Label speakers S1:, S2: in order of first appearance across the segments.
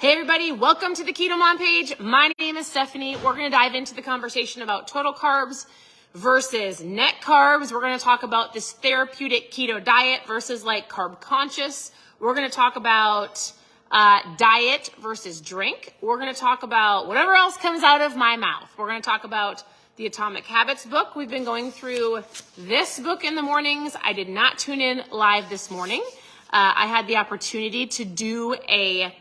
S1: Hey everybody, welcome to the Keto Mom page. My name is Stephanie. We're going to dive into the conversation about total carbs versus net carbs. We're going to talk about this therapeutic keto diet versus like carb conscious. We're going to talk about diet versus drink. We're going to talk about whatever else comes out of my mouth. We're going to talk about the Atomic Habits book. We've been going through this book in the mornings. I did not tune in live this morning. I had the opportunity to do a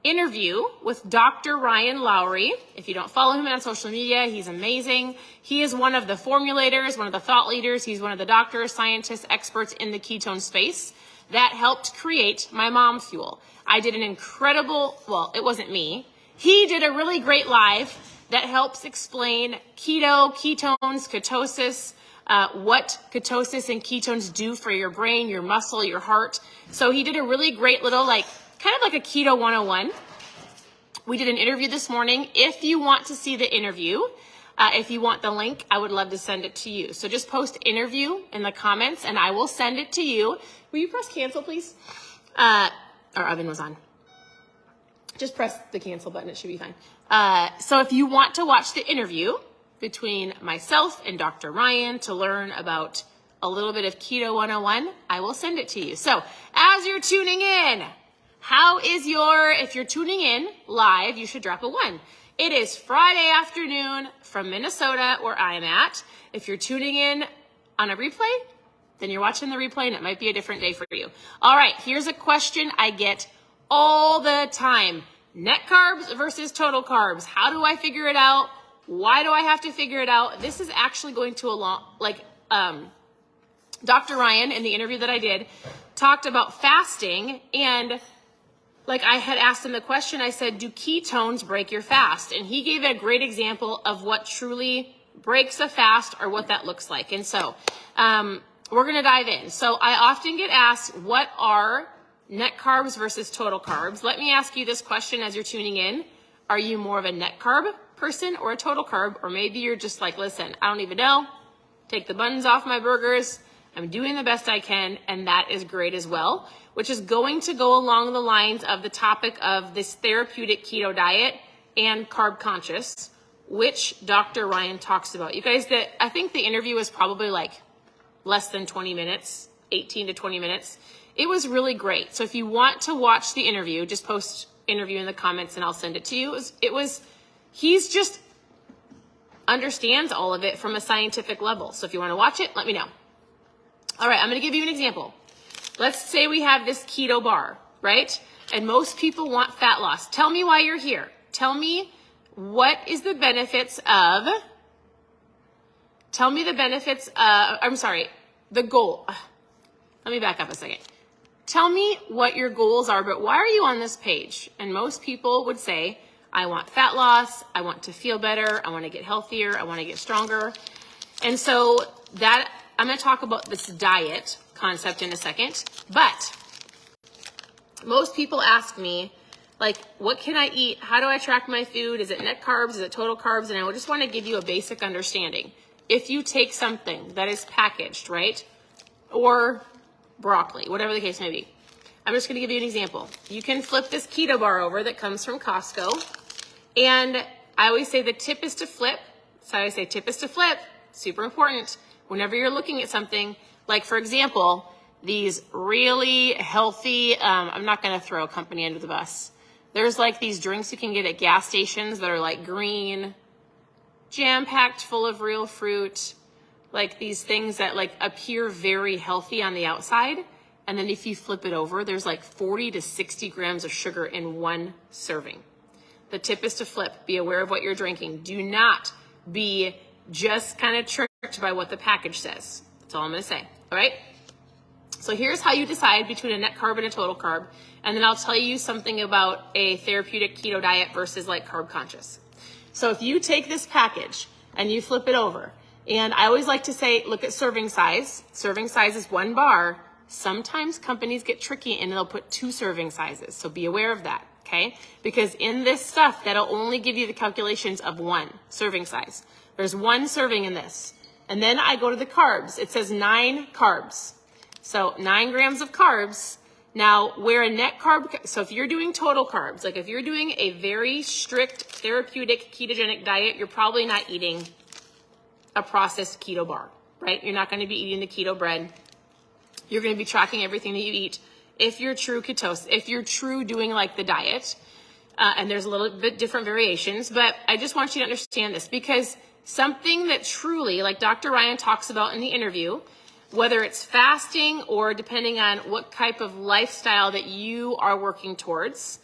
S1: interview with Dr. Ryan Lowry. If you don't follow him on social media, he's amazing. He is one of the formulators, one of the thought leaders. He's one of the doctors, scientists, experts in the ketone space that helped create my mom fuel. I did an incredible, well, it wasn't me. He did a really great live that helps explain keto, ketones, ketosis, what ketosis and ketones do for your brain, your muscle, your heart. So he did a really great little kind of like a Keto 101. We did an interview this morning. If you want to see the interview, if you want the link, I would love to send it to you. So just post interview in the comments and I will send it to you. Will you press cancel, please? Our oven was on. Just press the cancel button. It should be fine. So if you want to watch the interview between myself and Dr. Ryan to learn about a little bit of Keto 101, I will send it to you. So as you're tuning in, if you're tuning in live, you should drop a 1. It is Friday afternoon from Minnesota where I'm at. If you're tuning in on a replay, then you're watching the replay and it might be a different day for you. All right, here's a question I get all the time. Net carbs versus total carbs. How do I figure it out? Why do I have to figure it out? This is actually going to Dr. Ryan in the interview that I did talked about fasting, and I had asked him the question, I said, do ketones break your fast? And he gave a great example of what truly breaks a fast or what that looks like. And so we're going to dive in. So I often get asked, what are net carbs versus total carbs? Let me ask you this question as you're tuning in. Are you more of a net carb person or a total carb? Or maybe you're just like, listen, I don't even know. Take the buns off my burgers. I'm doing the best I can, and that is great as well, which is going to go along the lines of the topic of this therapeutic keto diet and carb conscious, which Dr. Ryan talks about. You guys, I think the interview was probably less than 20 minutes, 18 to 20 minutes. It was really great. So if you want to watch the interview, just post interview in the comments and I'll send it to you. He's just understands all of it from a scientific level. So if you want to watch it, let me know. All right, I'm going to give you an example. Let's say we have this keto bar, right? And most people want fat loss. Tell me why you're here. Tell me what is the benefits of, the goal. Let me back up a second. Tell me what your goals are, but why are you on this page? And most people would say, I want fat loss. I want to feel better. I want to get healthier. I want to get stronger. And so I'm going to talk about this diet concept in a second, but most people ask me, what can I eat? How do I track my food? Is it net carbs? Is it total carbs? And I just want to give you a basic understanding. If you take something that is packaged, right? Or broccoli, whatever the case may be. I'm just going to give you an example. You can flip this keto bar over that comes from Costco. And I always say the tip is to flip. So I say tip is to flip. Super important. Whenever you're looking at something, for example, these really healthy, I'm not going to throw a company under the bus. There's these drinks you can get at gas stations that are green, jam-packed full of real fruit, these things that appear very healthy on the outside. And then if you flip it over, there's 40 to 60 grams of sugar in one serving. The tip is to flip. Be aware of what you're drinking. Do not be just kind of tricked by what the package says. That's all I'm going to say. All right. So here's how you decide between a net carb and a total carb. And then I'll tell you something about a therapeutic keto diet versus carb conscious. So if you take this package and you flip it over, and I always like to say, look at serving size. Serving size is 1 bar. Sometimes companies get tricky and they'll put 2 serving sizes. So be aware of that. Okay. Because in this stuff, that'll only give you the calculations of 1 serving size. There's 1 serving in this. And then I go to the carbs. It says 9 carbs. So 9 grams of carbs. Now, where a net carb, so if you're doing total carbs, like if you're doing a very strict therapeutic ketogenic diet, you're probably not eating a processed keto bar, right? You're not going to be eating the keto bread. You're going to be tracking everything that you eat. If you're true ketos, if you're true doing like the diet, and there's a little bit different variations, but I just want you to understand this, because something that truly, like Dr. Ryan talks about in the interview, whether it's fasting or depending on what type of lifestyle that you are working towards,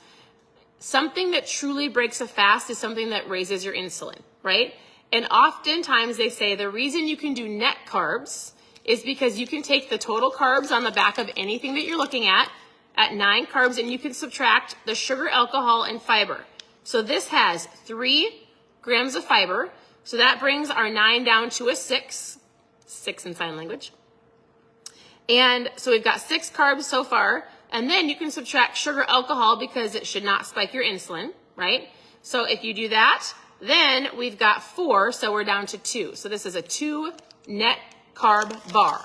S1: something that truly breaks a fast is something that raises your insulin, right? And oftentimes they say the reason you can do net carbs is because you can take the total carbs on the back of anything that you're looking at 9 carbs, and you can subtract the sugar, alcohol, and fiber. So this has 3 grams of fiber. So that brings our 9 down to a 6 in sign language. And so we've got 6 carbs so far, and then you can subtract sugar, alcohol, because it should not spike your insulin, right? So if you do that, then we've got 4, so we're down to 2. So this is a 2 net carb bar.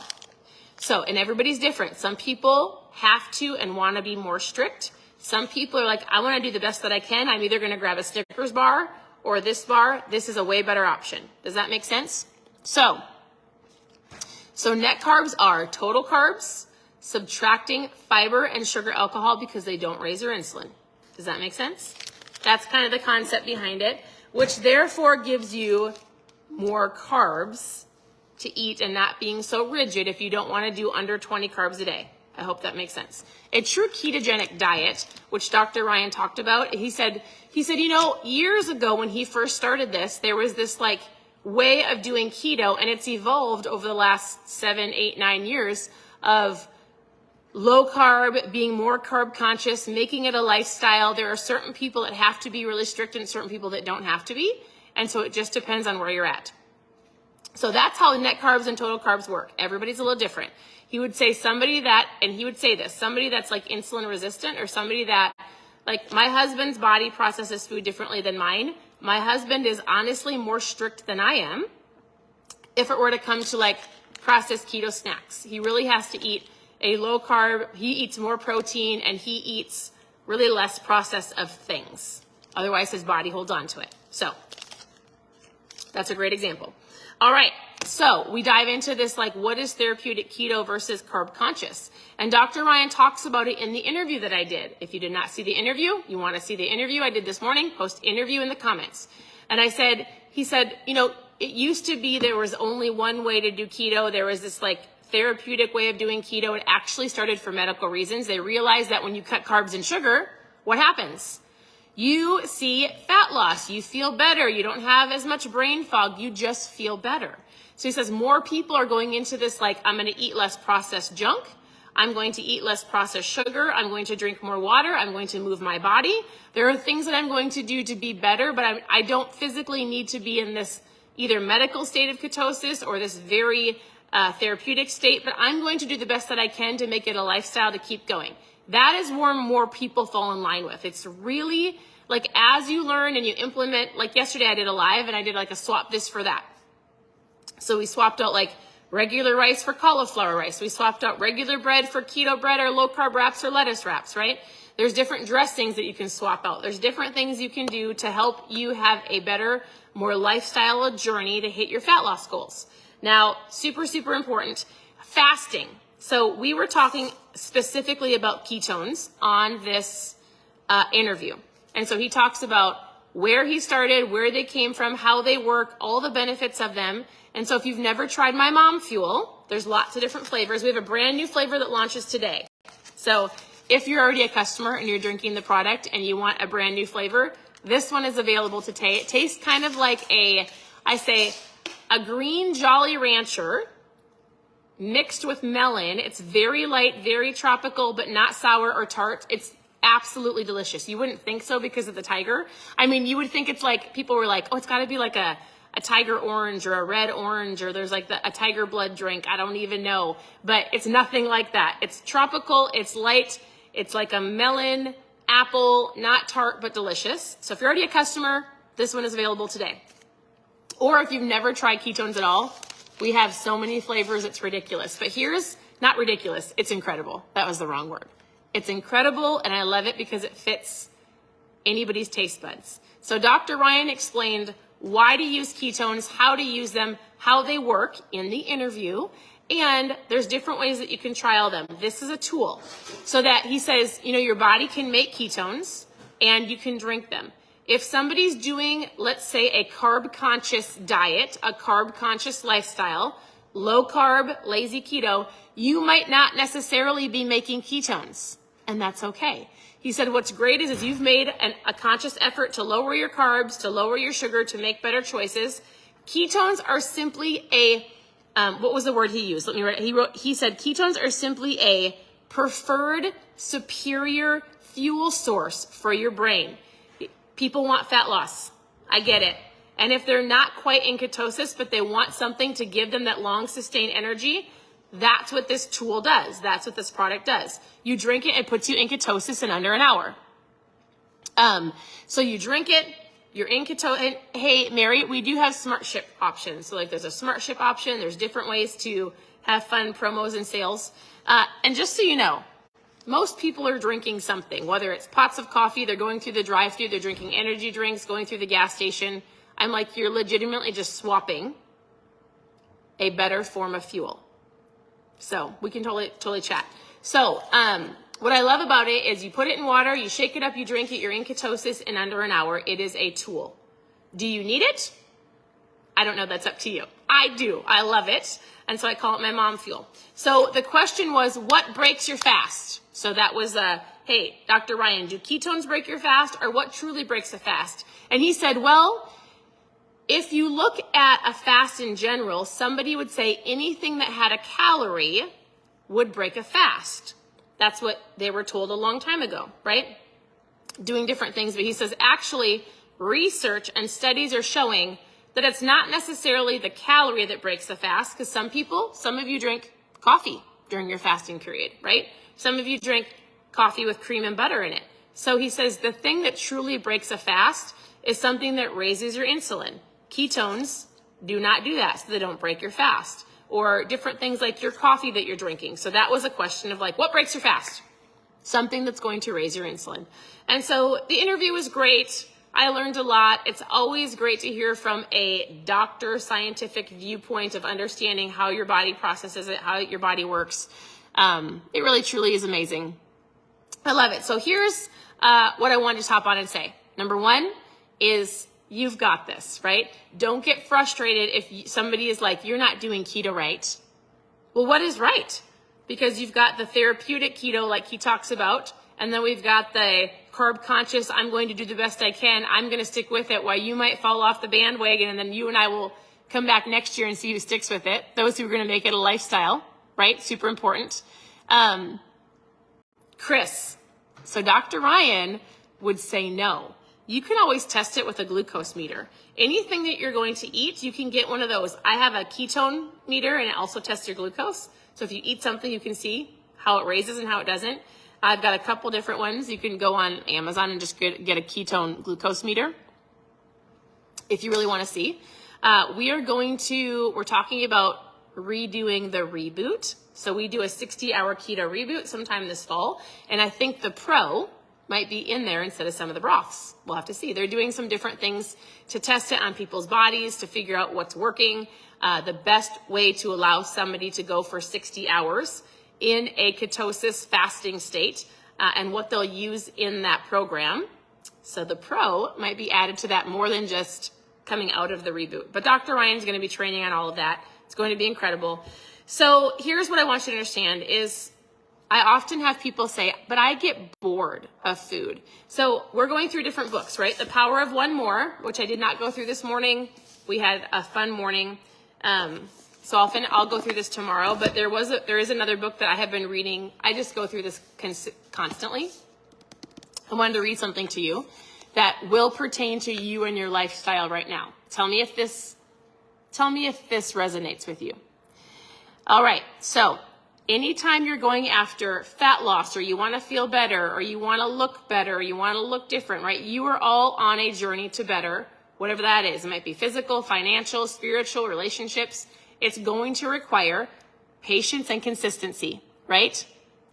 S1: So, and everybody's different. Some people have to and want to be more strict. Some people are like, I want to do the best that I can. I'm either going to grab a Snickers bar or this bar. This is a way better option. Does that make sense? So net carbs are total carbs, subtracting fiber and sugar, alcohol, because they don't raise your insulin. Does that make sense? That's kind of the concept behind it, which therefore gives you more carbs to eat and not being so rigid if you don't want to do under 20 carbs a day. I hope that makes sense. A true ketogenic diet, which Dr. Ryan talked about, he said, years ago when he first started this, there was this like way of doing keto, and it's evolved over the last 7, 8, 9 years of low carb, being more carb conscious, making it a lifestyle. There are certain people that have to be really strict and certain people that don't have to be. And so it just depends on where you're at. So that's how net carbs and total carbs work. Everybody's a little different. He would say somebody that's like insulin resistant, or somebody that, like, my husband's body processes food differently than mine. My husband is honestly more strict than I am. If it were to come to like processed keto snacks, he really has to eat a low carb, he eats more protein, and he eats really less process of things. Otherwise his body holds on to it. So that's a great example. All right, so we dive into this, like, what is therapeutic keto versus carb conscious? And Dr. Ryan talks about it in the interview that I did. If you did not see the interview, you want to see the interview I did this morning, post interview in the comments. And he said, it used to be there was only one way to do keto. There was this like therapeutic way of doing keto. It actually started for medical reasons. They realized that when you cut carbs and sugar, what happens? You see fat loss, you feel better, you don't have as much brain fog, you just feel better. So he says more people are going into this like, I'm going to eat less processed junk, I'm going to eat less processed sugar, I'm going to drink more water, I'm going to move my body. There are things that I'm going to do to be better, but I don't physically need to be in this either medical state of ketosis or this very therapeutic state, but I'm going to do the best that I can to make it a lifestyle to keep going. That is where more people fall in line with. It's really like, as you learn and you implement, like yesterday I did a live and I did like a swap this for that. So we swapped out like regular rice for cauliflower rice. We swapped out regular bread for keto bread or low carb wraps or lettuce wraps, right? There's different dressings that you can swap out. There's different things you can do to help you have a better, more lifestyle journey to hit your fat loss goals. Now, super, super important, fasting. So we were talking specifically about ketones on this interview. And so he talks about where he started, where they came from, how they work, all the benefits of them. And so if you've never tried my mom fuel, there's lots of different flavors. We have a brand new flavor that launches today. So if you're already a customer and you're drinking the product and you want a brand new flavor, this one is available today. It tastes kind of like a green Jolly Rancher mixed with melon. It's very light, very tropical, but not sour or tart. It's absolutely delicious. You wouldn't think so because of the tiger. I mean, you would think it's like, people were like, oh, it's got to be like a tiger orange or a red orange, or there's like a tiger blood drink. I don't even know. But it's nothing like that. It's tropical. It's light. It's like a melon, apple, not tart, but delicious. So if you're already a customer, this one is available today. Or if you've never tried ketones at all, we have so many flavors, it's ridiculous. But here's, not ridiculous, it's incredible. That was the wrong word. It's incredible, and I love it because it fits anybody's taste buds. So Dr. Ryan explained why to use ketones, how to use them, how they work in the interview, and there's different ways that you can trial them. This is a tool so that he says, your body can make ketones and you can drink them. If somebody's doing, let's say, a carb-conscious diet, a carb-conscious lifestyle, low carb, lazy keto, you might not necessarily be making ketones, and that's okay. He said what's great is you've made a conscious effort to lower your carbs, to lower your sugar, to make better choices. Ketones are simply what was the word he used? Let me write. He said ketones are simply a preferred superior fuel source for your brain. People want fat loss. I get it. And if they're not quite in ketosis, but they want something to give them that long sustained energy, that's what this tool does. That's what this product does. You drink it, it puts you in ketosis in under an hour. So you drink it, you're in ketosis. Hey, Mary, we do have smart ship options. So there's a smart ship option. There's different ways to have fun promos and sales. And just so you know, most people are drinking something, whether it's pots of coffee, they're going through the drive-thru, they're drinking energy drinks, going through the gas station. I'm like, you're legitimately just swapping a better form of fuel. So we can totally chat. So what I love about it is you put it in water, you shake it up, you drink it, you're in ketosis in under an hour. It is a tool. Do you need it? I don't know. That's up to you. I do. I love it. And so I call it my mom fuel. So the question was, what breaks your fast? So that was, hey, Dr. Ryan, do ketones break your fast, or what truly breaks a fast? And he said, well, if you look at a fast in general, somebody would say anything that had a calorie would break a fast. That's what they were told a long time ago, right? Doing different things. But he says, actually, research and studies are showing that it's not necessarily the calorie that breaks the fast, because some of you drink coffee during your fasting period, right? Some of you drink coffee with cream and butter in it. So he says the thing that truly breaks a fast is something that raises your insulin. Ketones do not do that, so they don't break your fast. Or different things like your coffee that you're drinking. So that was a question of what breaks your fast? Something that's going to raise your insulin. And so the interview was great. I learned a lot. It's always great to hear from a doctor scientific viewpoint of understanding how your body processes it, how your body works. It really, truly is amazing. I love it. So here's what I wanted to hop on and say. Number one is you've got this, right? Don't get frustrated if somebody is like, you're not doing keto right. Well, what is right? Because you've got the therapeutic keto like he talks about, and then we've got the carb conscious, I'm going to do the best I can, I'm going to stick with it, while you might fall off the bandwagon, and then you and I will come back next year and see who sticks with it. Those who are going to make it a lifestyle, right? Super important. Chris, so Dr. Ryan would say no. You can always test it with a glucose meter. Anything that you're going to eat, you can get one of those. I have a ketone meter, and it also tests your glucose. So if you eat something, you can see how it raises and how it doesn't. I've got a couple different ones. You can go on Amazon and just get a ketone glucose meter if you really want to see. We're talking about redoing the reboot. So we do a 60-hour keto reboot sometime this fall. And I think the Pro might be in there instead of some of the broths. We'll have to see. They're doing some different things to test it on people's bodies to figure out what's working. The best way to allow somebody to go for 60 hours in a ketosis fasting state, and what they'll use in that program. So the Pro might be added to that more than just coming out of the reboot. But Dr. Ryan's going to be training on all of that. It's going to be incredible. So here's what I want you to understand is I often have people say, but I get bored of food. So we're going through different books, right? The Power of One More, which I did not go through this morning. We had a fun morning. So often I'll go through this tomorrow, but there is another book that I have been reading. I just go through this constantly. I wanted to read something to you that will pertain to you and your lifestyle right now. Tell me if this resonates with you. All right. So anytime you're going after fat loss, or you want to feel better, or you want to look better, or you want to look different, right? You are all on a journey to better, whatever that is. It might be physical, financial, spiritual, relationships. It's going to require patience and consistency, right?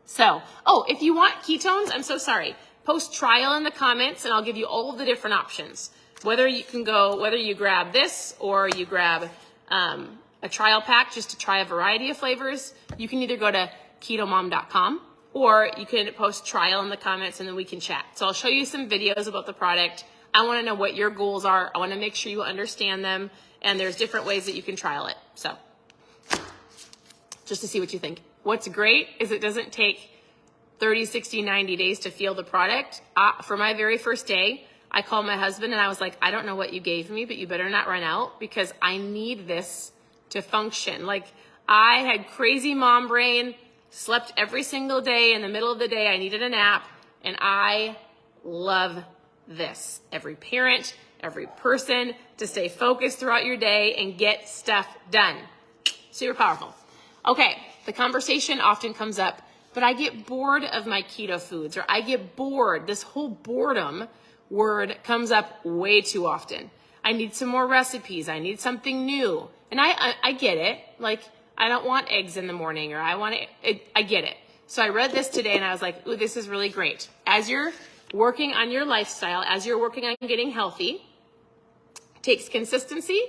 S1: So, oh, if you want ketones, I'm so sorry. Post trial in the comments and I'll give you all of the different options. Whether you grab this or you grab a trial pack just to try a variety of flavors, you can either go to ketomom.com or you can post trial in the comments and then we can chat. So I'll show you some videos about the product. I want to know what your goals are. I want to make sure you understand them, and there's different ways that you can trial it. So just to see what you think. What's great is it doesn't take 30, 60, 90 days to feel the product. For my very first day, I called my husband and I was like, I don't know what you gave me, but you better not run out because I need this to function. Like, I had crazy mom brain, slept every single day. In the middle of the day, I needed a nap, and I love this. Every parent, every person, to stay focused throughout your day and get stuff done. Super powerful. Okay, the conversation often comes up, but I get bored of my keto foods, or I get bored. This whole boredom word comes up way too often. I need some more recipes. I need something new. And I get it. Like, I don't want eggs in the morning, or I get it. So I read this today and I was like, ooh, this is really great. As you're working on your lifestyle, as you're working on getting healthy, it takes consistency,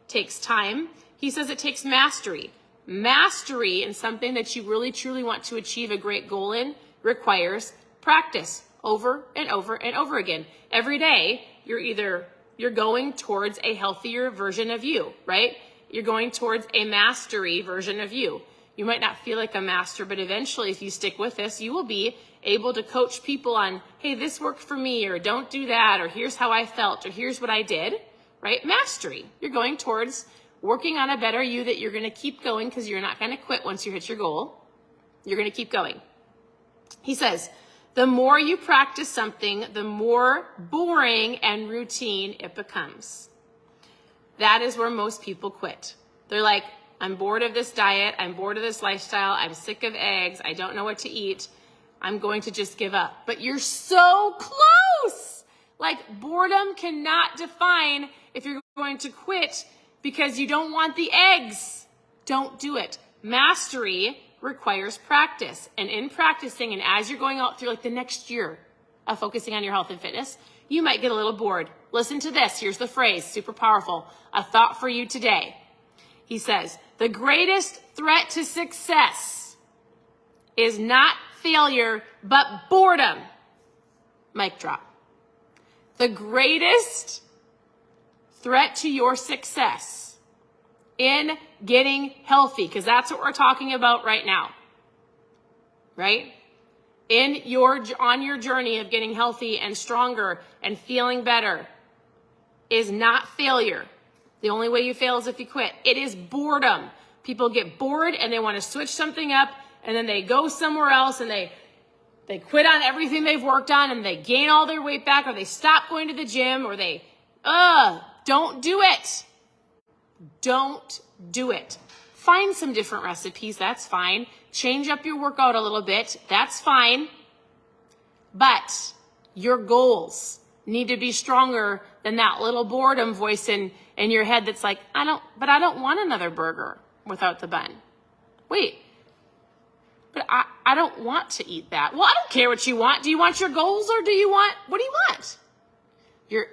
S1: takes time. He says it takes mastery. Mastery in something that you really truly want to achieve a great goal in requires practice over and over and over again. Every day, you're going towards a healthier version of you, right? You're going towards a mastery version of you. You might not feel like a master, but eventually, if you stick with this, you will be able to coach people on, hey, this worked for me, or don't do that, or here's how I felt, or here's what I did, right? Mastery. You're going towards working on a better you that you're going to keep going because you're not going to quit once you hit your goal. You're going to keep going. He says, the more you practice something, the more boring and routine it becomes. That is where most people quit. They're like, I'm bored of this diet. I'm bored of this lifestyle. I'm sick of eggs. I don't know what to eat. I'm going to just give up. But you're so close. Like, boredom cannot define if you're going to quit because you don't want the eggs. Don't do it. Mastery requires practice. And in practicing, and as you're going out through like the next year of focusing on your health and fitness, you might get a little bored. Listen to this. Here's the phrase, super powerful. A thought for you today. He says, the greatest threat to success is not failure, but boredom. Mic drop. The greatest threat to your success in getting healthy, because that's what we're talking about right now, right? On your journey of getting healthy and stronger and feeling better is not failure. The only way you fail is if you quit. It is boredom. People get bored and they want to switch something up, and then they go somewhere else and they quit on everything they've worked on and they gain all their weight back, or they stop going to the gym, or don't do it. Don't do it. Find some different recipes. That's fine. Change up your workout a little bit. That's fine. But your goals need to be stronger than that little boredom voice in your head that's like, I don't want another burger without the bun. Wait, but I don't want to eat that. Well, I don't care what you want. Do you want your goals, or what do you want?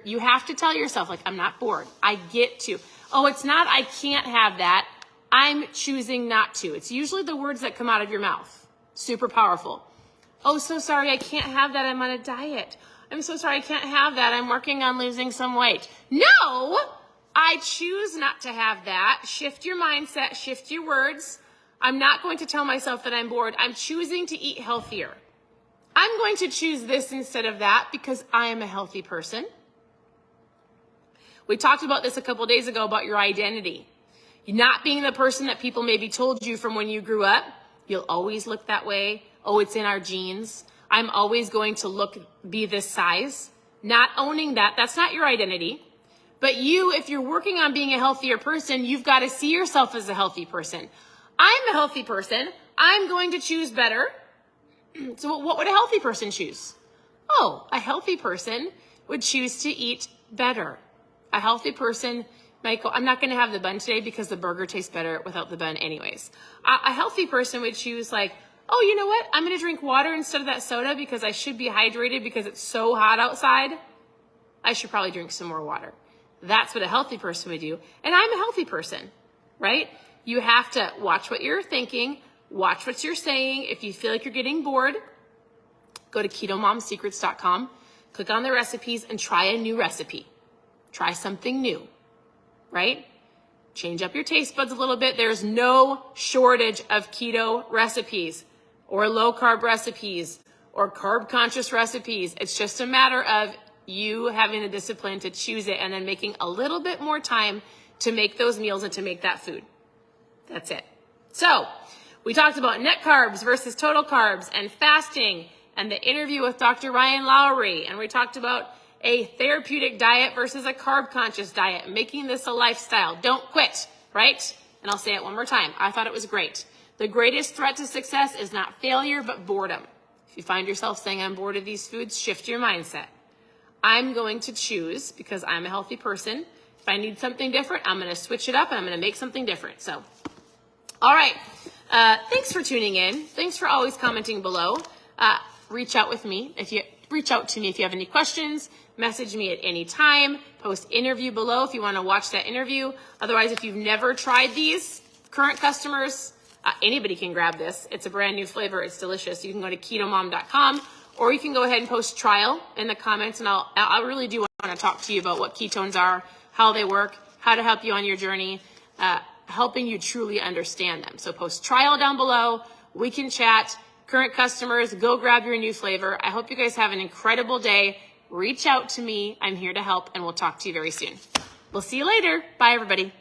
S1: You have to tell yourself, like, I'm not bored. I get to. Oh, it's not, I can't have that. I'm choosing not to. It's usually the words that come out of your mouth. Super powerful. Oh, so sorry, I can't have that. I'm on a diet. I'm so sorry, I can't have that. I'm working on losing some weight. No, I choose not to have that. Shift your mindset, shift your words. I'm not going to tell myself that I'm bored. I'm choosing to eat healthier. I'm going to choose this instead of that because I am a healthy person. We talked about this a couple days ago about your identity. Not being the person that people maybe told you from when you grew up. You'll always look that way. Oh, it's in our genes. I'm always going to be this size. Not owning that. That's not your identity. But if you're working on being a healthier person, you've got to see yourself as a healthy person. I'm a healthy person. I'm going to choose better. So what would a healthy person choose? Oh, a healthy person would choose to eat better. A healthy person might go, I'm not going to have the bun today because the burger tastes better without the bun anyways. A healthy person would choose, like, oh, you know what? I'm going to drink water instead of that soda because I should be hydrated because it's so hot outside. I should probably drink some more water. That's what a healthy person would do. And I'm a healthy person, right? You have to watch what you're thinking, watch what you're saying. If you feel like you're getting bored, go to ketomomsecrets.com, click on the recipes and try a new recipe. Try something new, right? Change up your taste buds a little bit. There's no shortage of keto recipes or low carb recipes or carb conscious recipes. It's just a matter of you having the discipline to choose it and then making a little bit more time to make those meals and to make that food. That's it. So we talked about net carbs versus total carbs and fasting and the interview with Dr. Ryan Lowry. And we talked about a therapeutic diet versus a carb conscious diet, making this a lifestyle. Don't quit, right? And I'll say it one more time. I thought it was great. The greatest threat to success is not failure, but boredom. If you find yourself saying, I'm bored of these foods, shift your mindset. I'm going to choose, because I'm a healthy person, if I need something different, I'm going to switch it up and I'm going to make something different. So, all right. Thanks for tuning in. Thanks for always commenting below. Reach out to me if you have any questions. Message me at any time. Post interview below if you want to watch that interview. Otherwise, if you've never tried these, current customers, anybody can grab this. It's a brand new flavor. It's delicious. You can go to ketomom.com, or you can go ahead and post trial in the comments, and I really do want to talk to you about what ketones are, how they work, how to help you on your journey, helping you truly understand them. So post trial down below. We can chat. Current customers, go grab your new flavor. I hope you guys have an incredible day. Reach out to me. I'm here to help, and we'll talk to you very soon. We'll see you later. Bye, everybody.